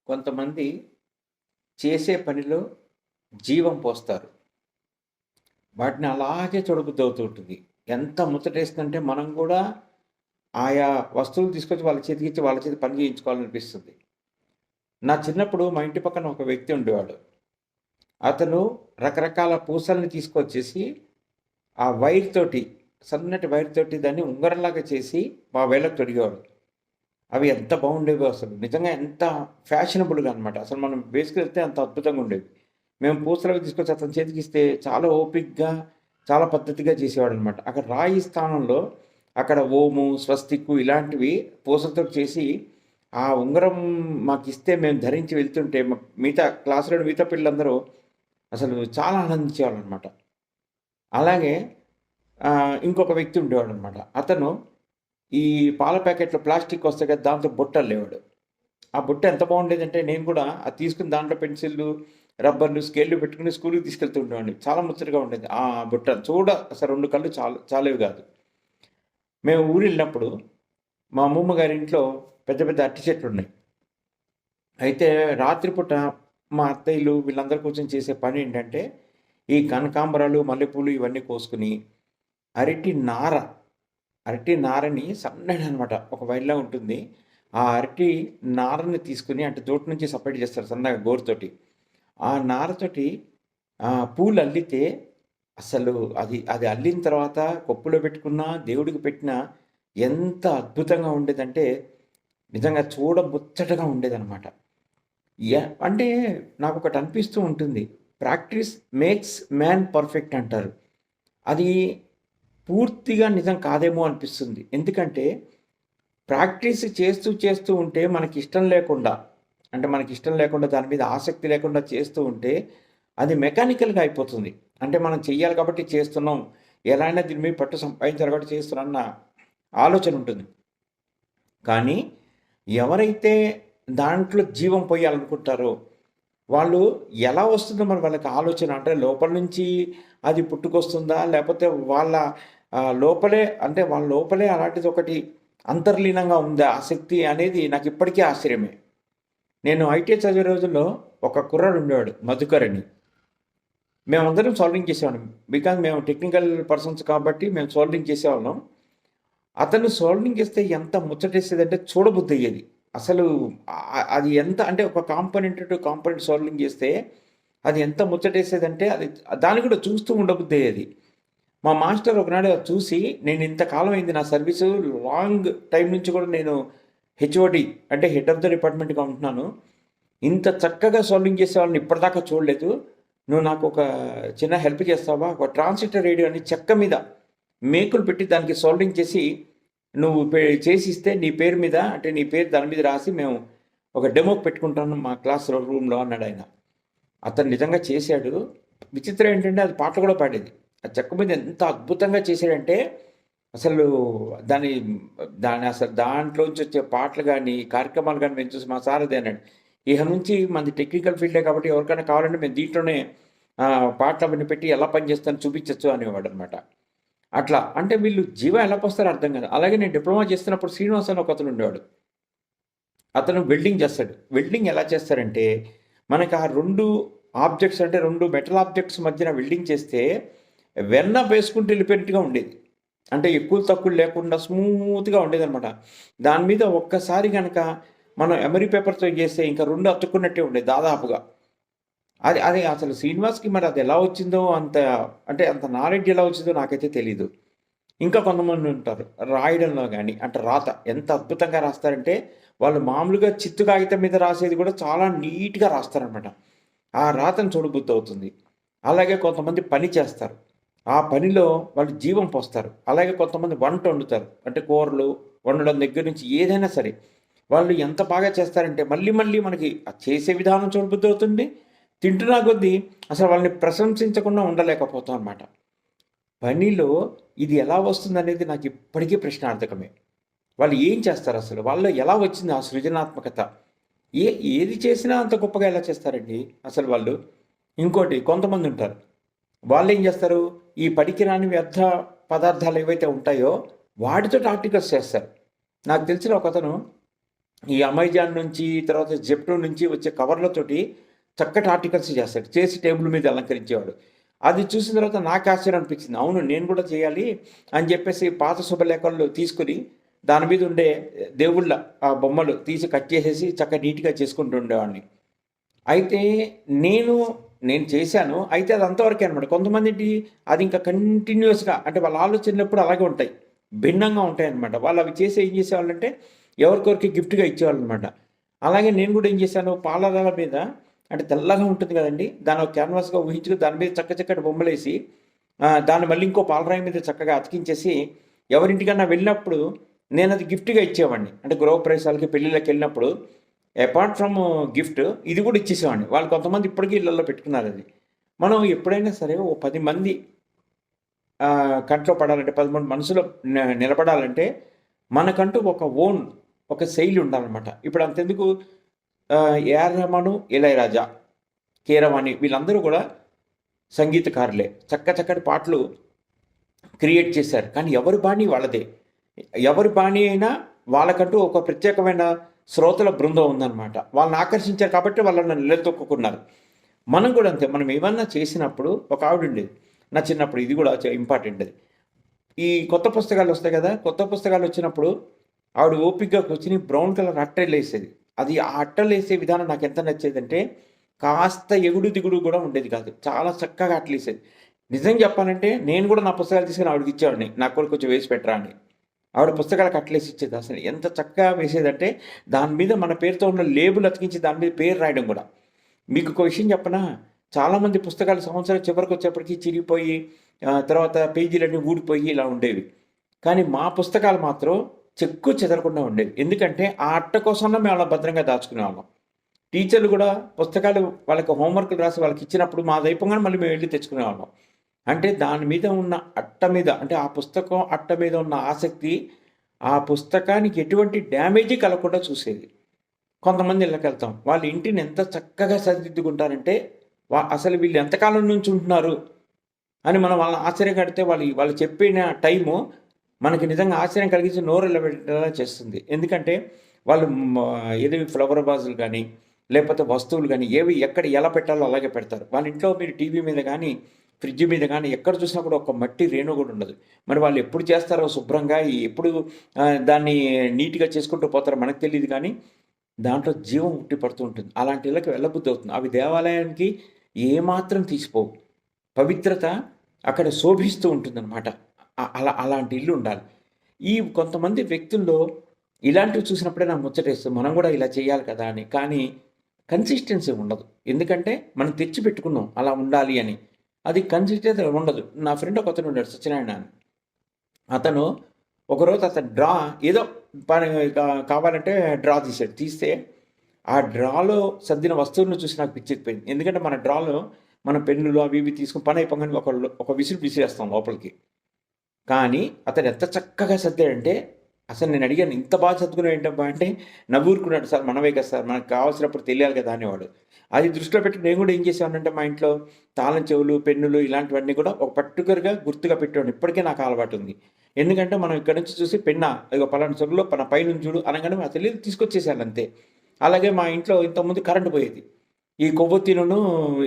కొంతమంది చేసే పనిలో జీవం పోస్తారు. వాటిని అలాగే చూడబుద్దవుతూ ఉంటుంది. ఎంత ముచ్చటేస్తుందంటే మనం గూడా ఆయా వస్తువులు తీసుకొచ్చి వాళ్ళ చేతికిచ్చి వాళ్ళ చేత పని చేయించుకోవాలనిపిస్తుంది. నా చిన్నప్పుడు మా ఇంటి పక్కన ఒక వ్యక్తి ఉండేవాడు. అతను రకరకాల పూసల్ని తీసుకొచ్చేసి ఆ వైర్ తోటి సన్నటి వైర్ తోటి దాన్ని ఉంగరంలాగా చేసి మా వేళ్ళకి తొడిగేవాడు. అవి ఎంత బాగుండేవో అసలు. నిజంగా ఎంత ఫ్యాషనబుల్‌గా అనమాట. అసలు మనం వేసుకెళ్తే అంత అద్భుతంగా ఉండేవి. మేము పూసలవి తీసుకొచ్చి అతని చేతికిస్తే చాలా ఓపికగా, చాలా పద్ధతిగా చేసేవాడనమాట. అక్కడ రాయి స్థానంలో అక్కడ ఓము, స్వస్తిక్కు ఇలాంటివి పూసలతోటి చేసి, ఆ ఉంగరం మాకిస్తే మేము ధరించి వెళ్తుంటే మిగతా క్లాస్‌లోని మిగతా పిల్లలందరూ అసలు చాలా ఆనందించేవాళ్ళనమాట. అలాగే ఇంకొక వ్యక్తి ఉండేవాడనమాట. అతను ఈ పాల ప్యాకెట్‌లో ప్లాస్టిక్ వస్తాయి కదా! దాంతో బుట్టల్లేవాడు. ఆ బుట్ట ఎంత బాగుండేదంటే నేను కూడా అది తీసుకొని దాంట్లో పెన్సిల్లు, రబ్బర్లు, స్కేల్‌లు పెట్టుకొని స్కూలుకి తీసుకెళ్తూ ఉండేవాడిని. చాలా ముచ్చటగా ఉండేది. ఆ బుట్ట అసలు 2 కళ్ళు చాలేవి కాదు. మేము ఊరెళ్ళినప్పుడు మా అమ్మమ్మ గారి ఇంట్లో పెద్ద పెద్ద అరటి చెట్లున్నాయి. అయితే రాత్రిపూట మా అత్తయ్యలు వీళ్ళందరూ కూర్చొని చేసే పనేంటంటే, ఈ కనకాంబరాలు, మల్లెపూలు ఇవన్నీ కోసుకొని అరటి నార అరటి నారని సన్నగనమాట ఒక వైర్‌లా ఉంటుంది. ఆ అరటి నారని తీసుకొని అంటే తోట నుంచి సెపరేట్ చేస్తారు సన్నగా గోరుతోటి. ఆ నారతోటి పూలల్లితే అసలు అది అది అల్లిన తర్వాత కొప్పులో పెట్టుకున్నా, దేవుడికి పెట్టినా ఎంత అద్భుతంగా ఉండేదంటే నిజంగా చూడముచ్చటగా ఉండేదనమాట. అంటే నాకొకటి అనిపిస్తూ ఉంటుంది. ప్రాక్టీస్ మేక్స్ మ్యాన్ పర్ఫెక్ట్ అంటారు. అది పూర్తిగా నిజం కాదేమో అనిపిస్తుంది. ఎందుకంటే ప్రాక్టీస్ చేస్తూ ఉంటే మనకిష్టం లేకుండా, అంటే మనకిష్టం లేకుండా దాని మీద ఆసక్తి లేకుండా చేస్తూ ఉంటే అది మెకానికల్‌గా అయిపోతుంది. అంటే మనం చెయ్యాలి కాబట్టి చేస్తున్నాం. ఎలా అయినా దీని మీద పట్టు సంపాదించాలి కాబట్టి చేస్తున్నాం అన్న ఆలోచన ఉంటుంది. కానీ ఎవరైతే దాంట్లో జీవం పొయ్యాలనుకుంటారో వాళ్ళు ఎలా వస్తుందో మరి వాళ్ళకి ఆలోచన అంటే లోపల నుంచి అది పుట్టుకొస్తుందా? లేపోతే వాళ్ళ లోపలే అంటే వాళ్ళ లోపలే అలాంటిదొకటి అంతర్లీనంగా ఉందా ఆసక్తి అనేది నాకిప్పటికీ ఆశ్చర్యమే. నేను ఐటీఐ చదివే రోజుల్లో ఒక కుర్రాడు ఉండేవాడు మధుకర్ అని. మేమందరం సోల్డరింగ్ చేసేవాళ్ళం. బికాజ్ మేము టెక్నికల్ పర్సన్స్ కాబట్టి మేము సోల్డరింగ్ చేసేవాళ్ళం. అతను సోల్డరింగ్ చేస్తే ఎంత ముచ్చటేసేదంటే చూడబుద్దయ్యేది. అసలు అది ఎంత అంటే ఒక కాంపోనెంట్ టు కాంపోనెంట్ సోల్డరింగ్ చేస్తే అది ఎంత ముచ్చటేసేదంటే అది దాన్ని కూడా చూస్తూ ఉండబుద్దయ్యేది. మా మాస్టర్ ఒకనాడు అది చూసి నేను ఇంతకాలం అయింది నా సర్వీసు లాంగ్ టైం నుంచి కూడా నేను హెచ్ఓడి అంటే హెడ్ ఆఫ్ ద డిపార్ట్మెంట్‌గా ఉంటున్నాను. ఇంత చక్కగా సోల్వింగ్ చేసేవాళ్ళని ఇప్పటిదాకా చూడలేదు. నువ్వు నాకు ఒక చిన్న హెల్ప్ చేస్తావా? ఒక ట్రాన్సిస్టర్ రేడియో అని చెక్క మీద మేకులు పెట్టి దానికి సోల్డరింగ్ చేసి నువ్వు చేసిస్తే నీ పేరు మీద అంటే నీ పేరు దాని మీద రాసి మేము ఒక డెమోకి పెట్టుకుంటాను మా క్లాస్ రూమ్‌లో అన్నాడాయన. అతను నిజంగా చేశాడు. విచిత్రం ఏంటంటే అది పాటలు కూడా పాడేది. ఆ చెక్క మీద ఎంత అద్భుతంగా చేశాడంటే అసలు దాని దాని అసలు దాంట్లోంచి వచ్చే పాటలు గాని, కార్యక్రమాలు గాని మేము చూసి మా సార్ అదే అన్నాడు. ఇక నుంచి మనది టెక్నికల్ ఫీల్డే కాబట్టి ఎవరికైనా కావాలంటే మేము దీంట్లోనే పాటలు అవన్నీ పెట్టి ఎలా పనిచేస్తానో చూపించొచ్చు అనేవాడనమాట. అట్లా అంటే వీళ్ళు జీవం ఎలా పోస్తారో అర్థం కాదు. అలాగే నేను డిప్లొమా చేస్తున్నప్పుడు శ్రీనివాస్ అని ఒకతను ఉండేవాడు. అతను వెల్డింగ్ చేస్తాడు. వెల్డింగ్ ఎలా చేస్తారంటే మనకు ఆ 2 ఆబ్జెక్ట్స్ అంటే 2 మెటల్ ఆబ్జెక్ట్స్ మధ్యన వెల్డింగ్ చేస్తే వెన్న వేసుకుంటూ వెళ్ళిపోయినట్టుగా ఉండేది. అంటే ఎక్కువ తక్కువలు లేకుండా స్మూత్‌గా ఉండేదనమాట. దాని మీద ఒక్కసారి గనక మనం ఎమరీ పేపర్‌తో చేస్తే ఇంకా 2 అతుక్కున్నట్టే ఉండేది దాదాపుగా. అది అది అసలు శ్రీనివాస్‌కి మరి అది ఎలా వచ్చిందో అంత అంటే అంత నాలెడ్జ్ ఎలా వచ్చిందో నాకైతే తెలీదు. ఇంకా కొంతమంది ఉంటారు. రాయడంలో గాని అంటే రాత ఎంత అద్భుతంగా రాస్తారంటే వాళ్ళు మామూలుగా చిత్తు కాగితం మీద రాసేది కూడా చాలా నీట్‌గా రాస్తారనమాట. ఆ రాతను చూడబుద్దవుతుంది. అలాగే కొంతమంది పని చేస్తారు. ఆ పనిలో వాళ్ళు జీవం పోస్తారు. అలాగే కొంతమంది వంట వండుతారు. అంటే కూరలు వండడం దగ్గర నుంచి ఏదైనా సరే. వాళ్ళు ఎంత బాగా చేస్తారంటే మళ్ళీ మళ్ళీ మనకి ఆ చేసే విధానం చూడబుద్దవుతుంది. తింటున్నా కొద్దీ అసలు వాళ్ళని ప్రశంసించకుండా ఉండలేకపోతాం అనమాట. పనిలో ఇది ఎలా వస్తుందనేది నాకు ఇప్పటికీ ప్రశ్నార్థకమే. వాళ్ళు ఏం చేస్తారసలు? వాళ్ళలో ఎలా వచ్చింది ఆ సృజనాత్మకత? ఏది చేసినా అంత గొప్పగా ఎలా చేస్తారండి అసలు వాళ్ళు? ఇంకోటి కొంతమందుంటారు. వాళ్ళేం జేస్తారు, ఈ పనికిరాని వ్యర్థ పదార్థాలు ఏవైతే ఉంటాయో, వాటితోటి ఆర్టికల్స్ చేస్తారు. నాకు తెలిసిన ఒకతను ఈ అమెజాన్ నుంచి, తర్వాత జెప్టో నుంచి వచ్చే కవర్లతోటి చక్కటి ఆర్టికల్స్ చేస్తాడు. చేసి టేబుల్ మీద అలంకరించేవాడు. అది చూసిన తర్వాత నాకు ఆశ్చర్యం అనిపించింది. అవును, నేను కూడా చేయాలి అని చెప్పేసి పాత శుభలేఖలు తీసుకుని దాని మీద ఉండే దేవుళ్ళ ఆ బొమ్మలు తీసి కట్ చేసేసి చక్కగా నీట్‌గా చేసుకుంటూ ఉండేవాడిని. అయితే నేను నేను చేశాను. అయితే అది అంతవరకే అనమాట. కొంతమందేంటి అది ఇంకా కంటిన్యూయస్‌గా అంటే వాళ్ళ ఆలోచనలు ఎప్పుడు అలాగే ఉంటాయి. భిన్నంగా ఉంటాయన్నమాట. వాళ్ళు అవి చేసి ఏం చేసేవాళ్ళంటే ఎవరికొరికి గిఫ్ట్‌గా ఇచ్చేవాళ్ళనమాట. అలాగే నేను కూడా ఏం చేశాను, పాలరాల మీద అంటే తెల్లగా ఉంటుంది కదండీ! దాన్ని ఒక క్యాన్వాస్‌గా ఊహించుకొని దాని మీద చక్కటి బొమ్మలేసి దాన్ని మళ్ళీ ఇంకో పాలరాయి మీద చక్కగా అతికించేసి ఎవరింటికన్నా వెళ్ళినప్పుడు నేనది గిఫ్ట్‌గా ఇచ్చేవాడిని. అంటే గృహప్రవేశాలకి, పెళ్ళిళ్ళకెళ్ళినప్పుడు అపార్ట్ ఫ్రమ్ గిఫ్ట్ ఇది కూడా ఇచ్చేసేవాడిని. వాళ్ళు కొంతమంది ఇప్పటికీ ఇళ్లల్లో పెట్టుకున్నారది. మనం ఎప్పుడైనా సరే ఓ 10 మంది కంట్లో పడాలంటే, 10 మంది మనసులో నిలబడాలంటే మనకంటూ ఒక శైలి ఉండాలనమాట. ఇప్పుడు అంతెందుకు ఏఆర్ రెహమాను, ఇళయరాజా, కీరవాణి వీళ్ళందరూ కూడా సంగీతకారులే. చక్కటి పాటలు క్రియేట్ చేశారు. కానీ ఎవరి బాణీ వాళ్ళదే. ఎవరి బాణీ అయినా వాళ్ళకంటూ ఒక ప్రత్యేకమైన శ్రోతల బృందం ఉందన్నమాట. వాళ్ళని ఆకర్షించారు కాబట్టి వాళ్ళని నిలదొక్కున్నారు. మనం కూడా అంతే. మనం ఏమన్నా చేసినప్పుడు ఒక ఆవిడ ఉండేది నా చిన్నప్పుడు. ఇది కూడా ఇంపార్టెంట్ అది. ఈ కొత్త పుస్తకాలు వస్తాయి కదా! కొత్త పుస్తకాలు వచ్చినప్పుడు ఆవిడ ఓపికగా కూర్చొని బ్రౌన్ కలర్ అట్టలేసేది. అది ఆ అట్టలేసే విధానం నాకు ఎంత నచ్చేదంటే కాస్త ఎగుడు దిగుడు కూడా ఉండేది కాదు. చాలా చక్కగా అట్టలేసేది. నిజం చెప్పాలంటే నేను కూడా నా పుస్తకాలు తీసుకొని ఆవిడకి ఇచ్చేవాడిని. నాకు కూడా కొంచెం వేసి పెట్టరా అని. ఆవిడ పుస్తకాలకు అట్లేసి ఇచ్చేది. అసలు ఎంత చక్కగా వేసేదంటే దాని మీద మన పేరుతో ఉన్న లేబుల్ అతికించి దాని మీద పేరు రాయడం కూడా. మీకు ఒక విషయం చెప్పనా? చాలామంది పుస్తకాలు సంవత్సరం చివరికి వచ్చేప్పటికి చిరిగిపోయి తర్వాత పేజీలన్నీ ఊడిపోయి ఇలా ఉండేవి. కానీ మా పుస్తకాలు మాత్రం చెక్కు చెదరకుండా ఉండేవి. ఎందుకంటే ఆ అట్ట కోసమన్నా మేము అలా భద్రంగా దాచుకునేవాళ్ళం. టీచర్లు కూడా పుస్తకాలు వాళ్ళకి హోంవర్క్‌లు రాసి వాళ్ళకి ఇచ్చినప్పుడు మాది అయిపోగానే మళ్ళీ మేము వెళ్లి తెచ్చుకునేవాళ్ళం. అంటే దాని మీద ఉన్న అట్ట మీద అంటే ఆ పుస్తకం అట్ట మీద ఉన్న ఆసక్తి ఆ పుస్తకానికి ఎటువంటి డ్యామేజీ కలగకుండా చూసేది. కొంతమంది ఇళ్ళకెళ్తాం. వాళ్ళ ఇంటిని ఎంత చక్కగా సరిదిద్దుకుంటారంటే అసలు వీళ్ళు ఎంతకాలం నుంచి ఉంటున్నారు అని మనం వాళ్ళని ఆశ్చర్యపడితే వాళ్ళు చెప్పిన టైము మనకి నిజంగా ఆశ్చర్యం కలిగించి నోరెళ్ళబెట్టేలా చేస్తుంది. ఎందుకంటే వాళ్ళు ఏది ఫ్లవర్ వాజులు గానీ, లేకపోతే వస్తువులు గానీ, ఏవి ఎక్కడ ఎలా పెట్టాలో అలాగే పెడతారు. వాళ్ళ ఇంట్లో మీరు టీవీ మీద గానీ, ఫ్రిడ్జ్ మీద గానీ ఎక్కడ చూసినా కూడా ఒక మట్టి రేణువు కూడా ఉండదు. మరి వాళ్ళు ఎప్పుడు చేస్తారో శుభ్రంగా, ఎప్పుడు దాన్ని నీట్‌గా చేసుకుంటూ పోతారో మనకు తెలీదు గానీ, దాంట్లో జీవం ఉట్టి పడుతూ ఉంటుంది. అలాంటి ఇళ్ళకి వెళ్ళబుద్ధి అవుతుంది. అవి దేవాలయానికి ఏమాత్రం తీసిపోవు. పవిత్రత అక్కడ శోభిస్తూ ఉంటుందన్నమాట. అలాంటి ఇల్లు ఉండాలి. ఈ కొంతమంది వ్యక్తుల్లో ఇలాంటివి చూసినప్పుడే నాకు ముచ్చటేస్తుంది. మనం కూడా ఇలా చేయాలి కదా అని. కానీ కన్సిస్టెన్సీ ఉండదు. ఎందుకంటే మనం తెచ్చి పెట్టుకున్నాం అలా ఉండాలి అని. అది కన్సిస్టెన్సీ ఉండదు. నా ఫ్రెండ్ ఒకతను ఉన్నాడు సత్యనారాయణ అని. అతను ఒకరోజు అతను ఏదో పని కావాలంటే డ్రా తీశాడు. తీస్తే ఆ డ్రాలో సర్దిన వస్తువులను చూసి నాకు పిచ్చెక్కిపోయింది. ఎందుకంటే మన డ్రాలో మన పెన్నులు అవి ఇవి తీసుకొని పని అయిపోగానే ఒక విసురు విసిరేస్తాం లోపలికి. కానీ అతను ఎంత చక్కగా సర్దాడంటే అసలు నేను అడిగాను, ఇంత బాగా సర్దుకున్నావు ఏంటబ్బా అంటే నవ్వూరుకున్నాడు. సార్ మనమే కదా సార్, మనకు కావాల్సినప్పుడు తెలియాలి కదా అనేవాడు. అది దృష్టిలో పెట్టి నేను కూడా ఏం చేసేవాడినంటే మా ఇంట్లో తాళం చెవులు, పెన్నులు ఇలాంటివన్నీ కూడా ఒక పర్టిక్యులర్‌గా గుర్తుగా పెట్టేవాడిని. ఇప్పటికే నాకు అలవాటు ఉంది. ఎందుకంటే మనం ఇక్కడ నుంచి చూసి పెన్నా ఇగో పలానా చెవులో పైనుంచి చూడు అనగానే నాకు తెలియదు తీసుకొచ్చేసాను అంతే. అలాగే మా ఇంట్లో ఇంతకుముందు కరెంట్ పోయేది. ఈ కొవ్వొత్తిలను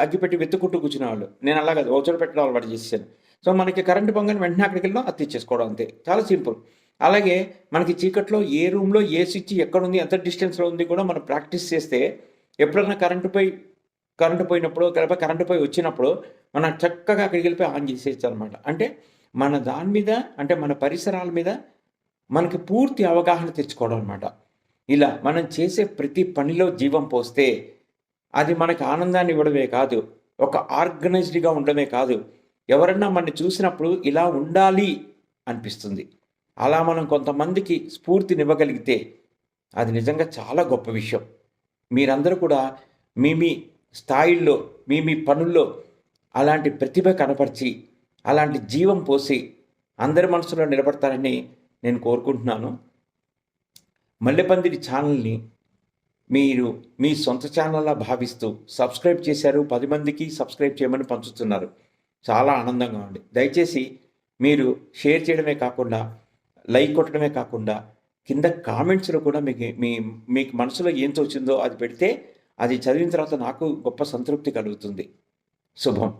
అగ్గిపెట్టి వెతుక్కుంటూ కూర్చునేవాళ్ళు. నేను అలా కాదు, ఒక చోట పెట్టడం అలవాటు చేసేసాను. సో మనకి కరెంట్ పోగానే వెంటనే అక్కడికెళ్ళడం అది తెచ్చేసుకోవడం అంతే. చాలా సింపుల్. అలాగే మనకి చీకట్లో ఏ రూమ్‌లో ఏ స్విచ్ ఎక్కడుంది, ఎంత డిస్టెన్స్‌లో ఉంది కూడా మనం ప్రాక్టీస్ చేస్తే ఎప్పుడన్నా కరెంట్ పోయినప్పుడు, లేకపోతే కరెంట్ పోయి వచ్చినప్పుడు మనం చక్కగా అక్కడికెళ్ళిపోయి ఆన్ చేసేయొచ్చనమాట. అంటే మన దాని మీద అంటే మన పరిసరాల మీద మనకి పూర్తి అవగాహన తెచ్చుకోవడం అనమాట. ఇలా మనం చేసే ప్రతి పనిలో జీవం పోస్తే అది మనకు ఆనందాన్ని ఇవ్వడమే కాదు, ఒక ఆర్గనైజ్డ్‌గా ఉండడమే కాదు, ఎవరన్నా మనని చూసినప్పుడు ఇలా ఉండాలి అనిపిస్తుంది. అలా మనం కొంతమందికి స్ఫూర్తినివ్వగలిగితే అది నిజంగా చాలా గొప్ప విషయం. మీరందరూ కూడా మీ స్థాయిల్లో, మీ పనుల్లో అలాంటి ప్రతిభ కనపరిచి, అలాంటి జీవం పోసి అందరి మనసులో నిలబడతారని నేను కోరుకుంటున్నాను. మల్లెపందిరి ఛానల్‌ని మీరు మీ సొంత ఛానల్‌లా భావిస్తూ సబ్స్క్రైబ్ చేశారు. 10 మందికి సబ్స్క్రైబ్ చేయమని పంచుతున్నారు. చాలా ఆనందంగా ఉంది. దయచేసి మీరు షేర్ చేయడమే కాకుండా, లైక్ కొట్టడమే కాకుండా, కింద కామెంట్స్‌లో కూడా మీకు మనసులో ఏం తోచిందో అది పెడితే, అది చదివిన తర్వాత నాకు గొప్ప సంతృప్తి కలుగుతుంది. శుభం.